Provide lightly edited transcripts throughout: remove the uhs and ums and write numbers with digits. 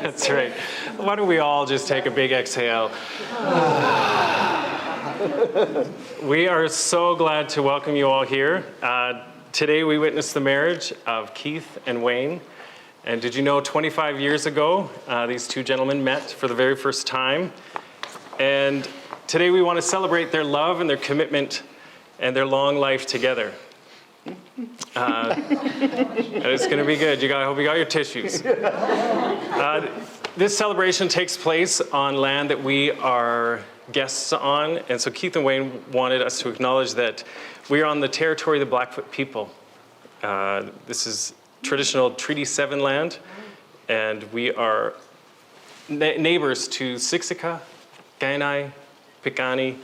That's right. Why don't we all just take a big exhale? We are so glad to welcome you all here. Today we witnessed the marriage of Keith and Wayne. And did you know 25 years ago, these two gentlemen met for the very first time. And today we want to celebrate their love and their commitment and their long life together. It's going to be good. I hope you got your tissues. This celebration takes place on land that we are guests on, and so Keith and Wayne wanted us to acknowledge that we are on the territory of the Blackfoot people. This is traditional Treaty 7 land, and we are neighbors to Siksika, Kainai, Piikani,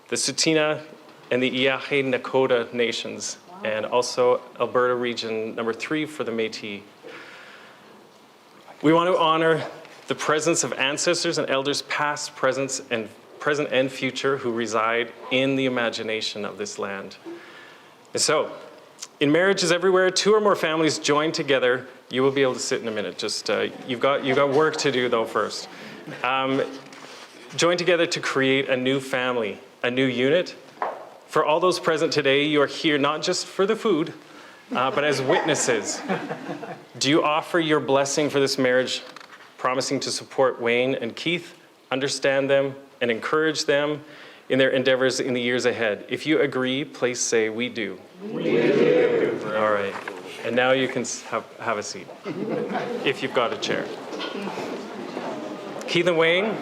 the Tsuut'ina, and the Îyârhe Nakoda nations, and also Alberta region number 3 for the Métis. We want to honor the presence of ancestors and elders past, present, and future who reside in the imagination of this land. And so, in marriages everywhere, 2 or more families join together. You will be able to sit in a minute. Just you've got work to do though first. Join together to create a new family, a new unit. For all those present today, you are here not just for the food, but as witnesses. Do you offer your blessing for this marriage, promising to support Wayne and Keith, understand them, and encourage them in their endeavors in the years ahead? If you agree, please say, "We do." We do. All right. And now you can have a seat, if you've got a chair. Keith and Wayne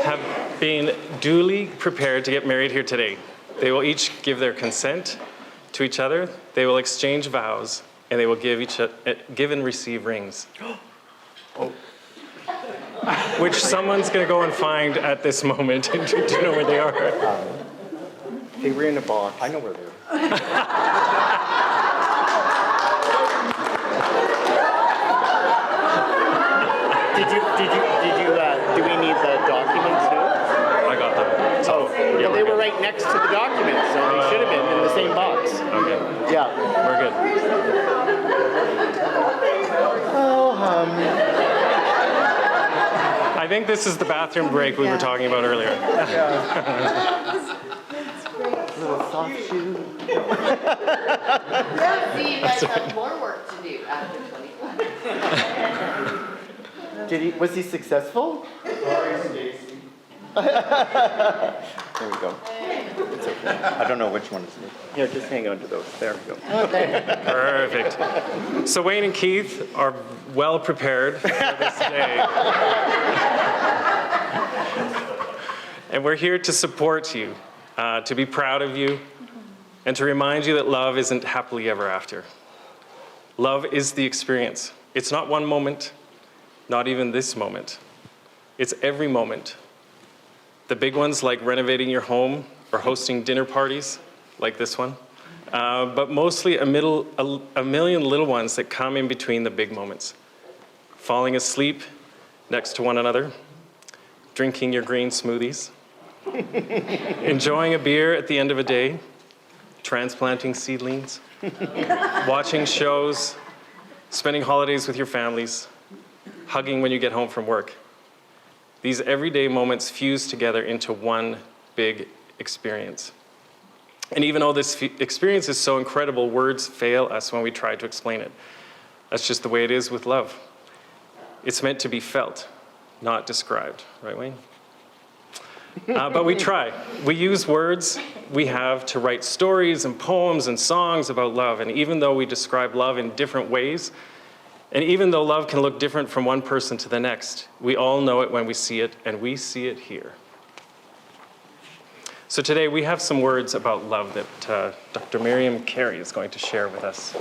have been duly prepared to get married here today. They will each give their consent to each other. They will exchange vows, and they will give and receive rings. Oh. Which someone's going to go and find at this moment. Do you know where they are? They were in a box. I know where they are. Do we need the documents too? I got them. So, yeah, they were right next to the documents, so they should have been in the same box. Okay. Yeah. We're good. I think this is the bathroom break we were talking about earlier. Little soft shoe. See, you guys have more work to do after 25. Was he successful? There we go. It's okay. I don't know which one is it. Here, just hang on to those. There we go. Perfect. So Wayne and Keith are well prepared for this day. And we're here to support you, to be proud of you, and to remind you that love isn't happily ever after. Love is the experience. It's not one moment, not even this moment. It's every moment. The big ones like renovating your home or hosting dinner parties like this one, but mostly a million little ones that come in between the big moments. Falling asleep next to one another, drinking your green smoothies, enjoying a beer at the end of a day, transplanting seedlings, watching shows, spending holidays with your families, hugging when you get home from work. These everyday moments fuse together into one big experience. And even though this experience is so incredible, words fail us when we try to explain it. That's just the way it is with love. It's meant to be felt, not described. Right, Wayne? But we try. We use words we have to write stories and poems and songs about love. And even though we describe love in different ways, and even though love can look different from one person to the next, we all know it when we see it, and we see it here. So today we have some words about love that Dr. Miriam Carey is going to share with us.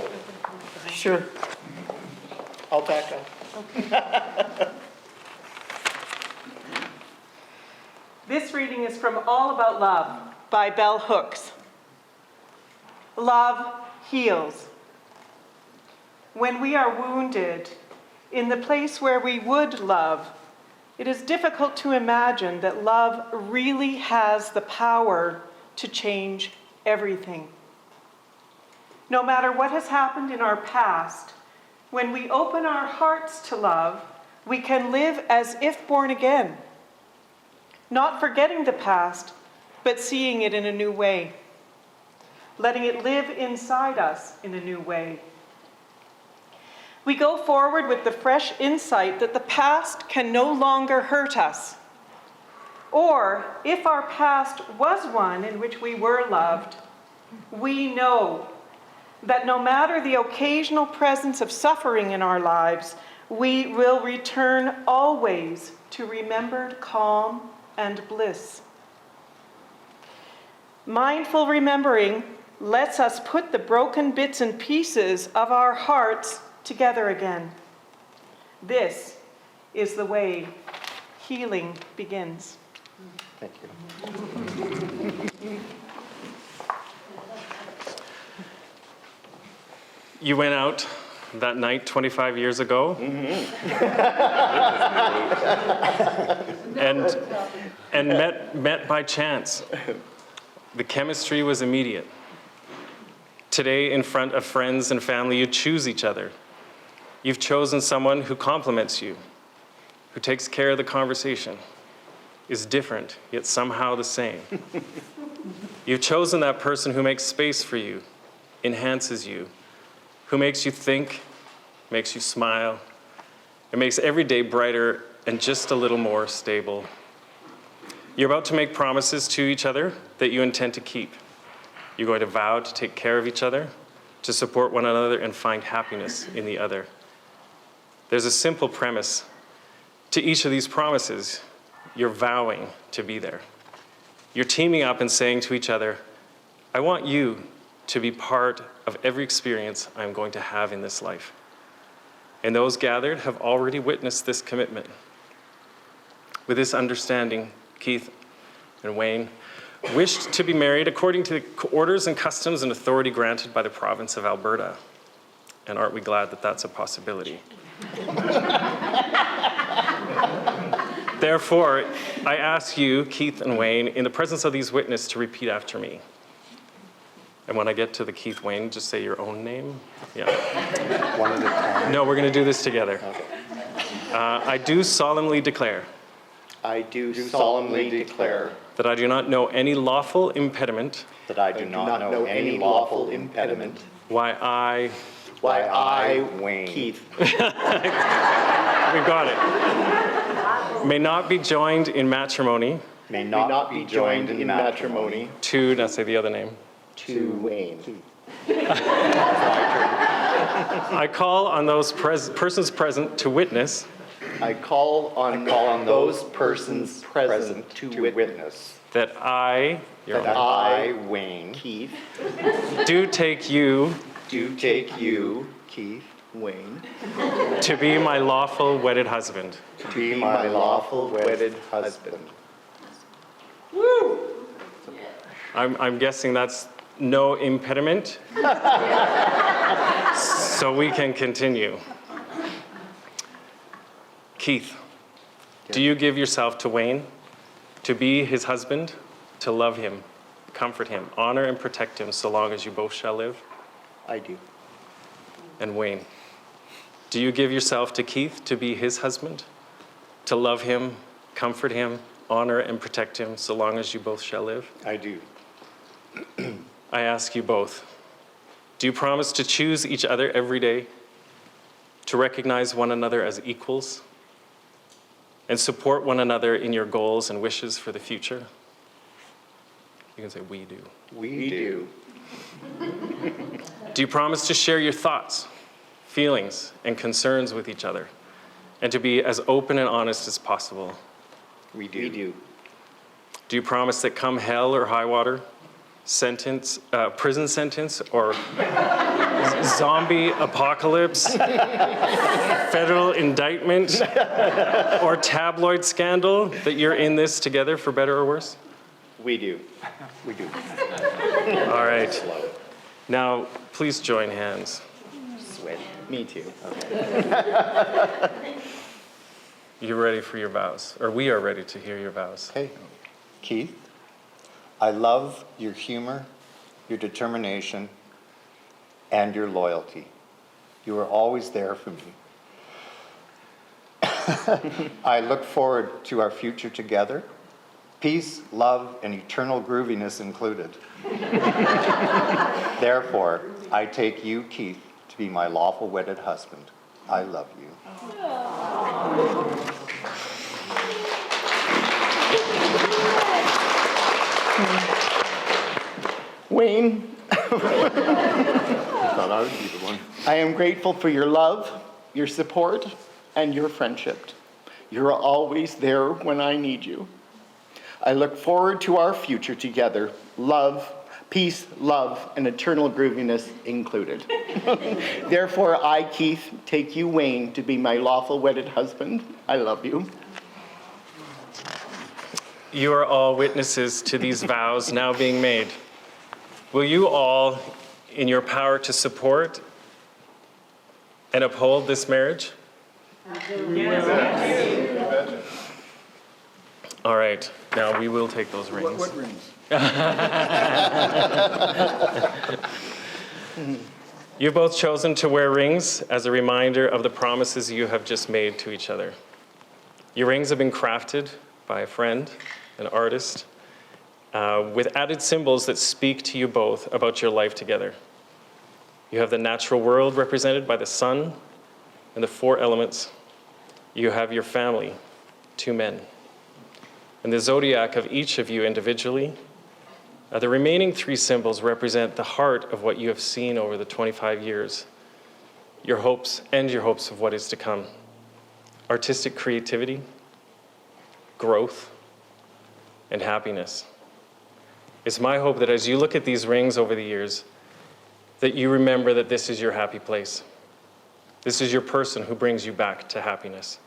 Sure. I'll back up. Okay. This reading is from All About Love by Bell Hooks. Love heals. When we are wounded in the place where we would love, it is difficult to imagine that love really has the power to change everything. No matter what has happened in our past, When we open our hearts to love, we can live as if born again, not forgetting the past, but seeing it in a new way, letting it live inside us in a new way. We go forward with the fresh insight that the past can no longer hurt us. Or, if our past was one in which we were loved, we know that no matter the occasional presence of suffering in our lives, we will return always to remembered calm and bliss. Mindful remembering lets us put the broken bits and pieces of our hearts together again. This is the way healing begins. Thank you. You went out that night 25 years ago. and met by chance. The chemistry was immediate. Today, in front of friends and family, you choose each other. You've chosen someone who compliments you, who takes care of the conversation, is different, yet somehow the same. You've chosen that person who makes space for you, enhances you, who makes you think, makes you smile, and makes every day brighter and just a little more stable. You're about to make promises to each other that you intend to keep. You're going to vow to take care of each other, to support one another, and find happiness in the other. There's a simple premise to each of these promises. You're vowing to be there. You're teaming up and saying to each other, I want you to be part of every experience I'm going to have in this life. And those gathered have already witnessed this commitment. With this understanding, Keith and Wayne wished to be married according to the orders and customs and authority granted by the province of Alberta. And aren't we glad that that's a possibility? Therefore, I ask you, Keith and Wayne, in the presence of these witnesses, to repeat after me. And when I get to the Keith Wayne, just say your own name. Yeah. One at a time. No, we're going to do this together. Okay. I do solemnly declare I do solemnly declare that I do not know any lawful impediment that I do not know any lawful impediment why I, Wayne, Keith, we got it, may not be joined in matrimony may not be joined in matrimony to, now say the other name. to Wayne. I call on those persons present to witness I call on those persons present to witness that I, your that Honor, I, Wayne, Keith, do take you Keith, Wayne, to be my lawful wedded husband. to be my lawful wedded husband. I'm guessing that's no impediment. So we can continue. Keith, do you give yourself to Wayne to be his husband, to love him, comfort him, honor and protect him so long as you both shall live? I do. And Wayne, do you give yourself to Keith to be his husband, to love him, comfort him, honor and protect him so long as you both shall live? I do. I ask you both, do you promise to choose each other every day, to recognize one another as equals, and support one another in your goals and wishes for the future? You can say, we do. We do. Do you promise to share your thoughts, feelings, and concerns with each other, and to be as open and honest as possible? We do. We do. Do you promise that come hell or high water, prison sentence, or zombie apocalypse, federal indictment, or tabloid scandal, that you're in this together for better or worse? We do. We do. All right. Now, please join hands. Sweat. Me too. You're ready for your vows, or we are ready to hear your vows. Okay. Keith, I love your humor, your determination, and your loyalty. You are always there for me. I look forward to our future together. Peace, love, and eternal grooviness included. Therefore, I take you, Keith, to be my lawful wedded husband. I love you. Wayne, I thought I would be the one. I am grateful for your love, your support, and your friendship. You're always there when I need you. I look forward to our future together. Love, peace, love, and eternal grooviness included. Therefore, I, Keith, take you, Wayne, to be my lawful wedded husband. I love you. You are all witnesses to these vows now being made. Will you all, in your power to support and uphold this marriage? Yes. All right, now we will take those rings. What rings? You've both chosen to wear rings as a reminder of the promises you have just made to each other. Your rings have been crafted by a friend, an artist, with added symbols that speak to you both about your life together. You have the natural world represented by the sun and the 4 elements. You have your family, 2 men. And the zodiac of each of you individually. The remaining 3 symbols represent the heart of what you have seen over the 25 years, your hopes and your hopes of what is to come. Artistic creativity, growth, and happiness. It's my hope that as you look at these rings over the years, that you remember that this is your happy place. This is your person who brings you back to happiness.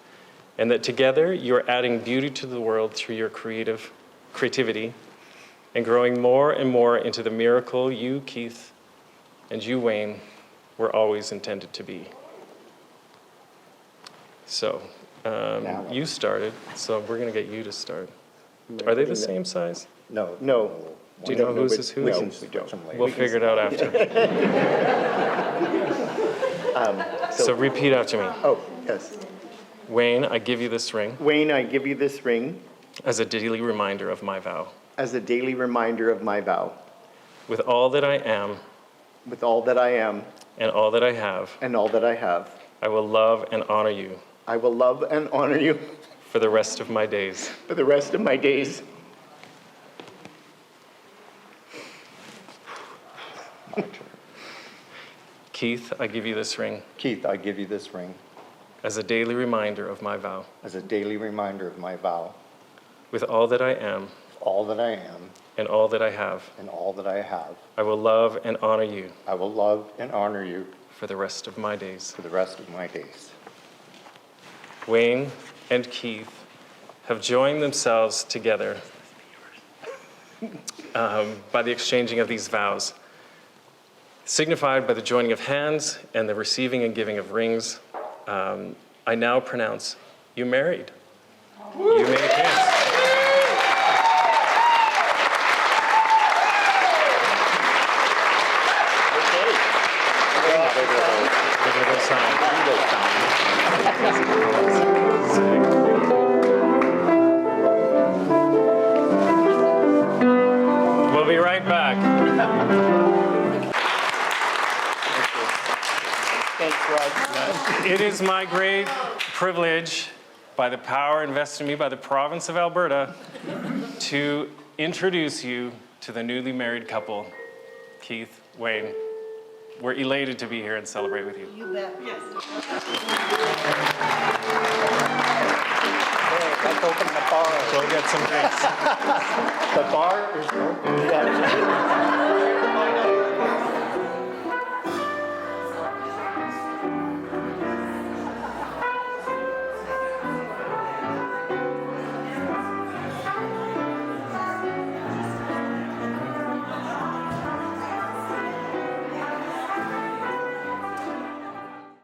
And that together you are adding beauty to the world through your creativity and growing more and more into the miracle you, Keith, and you, Wayne, were always intended to be. So, you started, so we're going to get you to start. Are they the same size? No. No. Do you know whose is whose? No, we don't. We'll figure it out after. So repeat after me. Oh, yes. Wayne, I give you this ring Wayne, I give you this ring as a daily reminder of my vow. as a daily reminder of my vow. With all that I am With all that I am and all that I have, and all that I have, I will love and honor you I will love and honor you for the rest of my days. for the rest of my days. Keith, I give you this ring Keith, I give you this ring as a daily reminder of my vow. as a daily reminder of my vow. With all that I am All that I am and all that I have, and all that I have, I will love and honor you I will love and honor you for the rest of my days. for the rest of my days. Wayne and Keith have joined themselves together by the exchanging of these vows, signified by the joining of hands and the receiving and giving of rings. I now pronounce you married. You may dance. They're gonna go sign. We'll be right back. Thanks, Rod. It is my great privilege, by the power invested in me by the province of Alberta, to introduce you to the newly married couple, Keith, Wayne. We're elated to be here and celebrate with you. You bet. Yes. Let's open the bar. Go get some drinks. The bar is open. Yeah.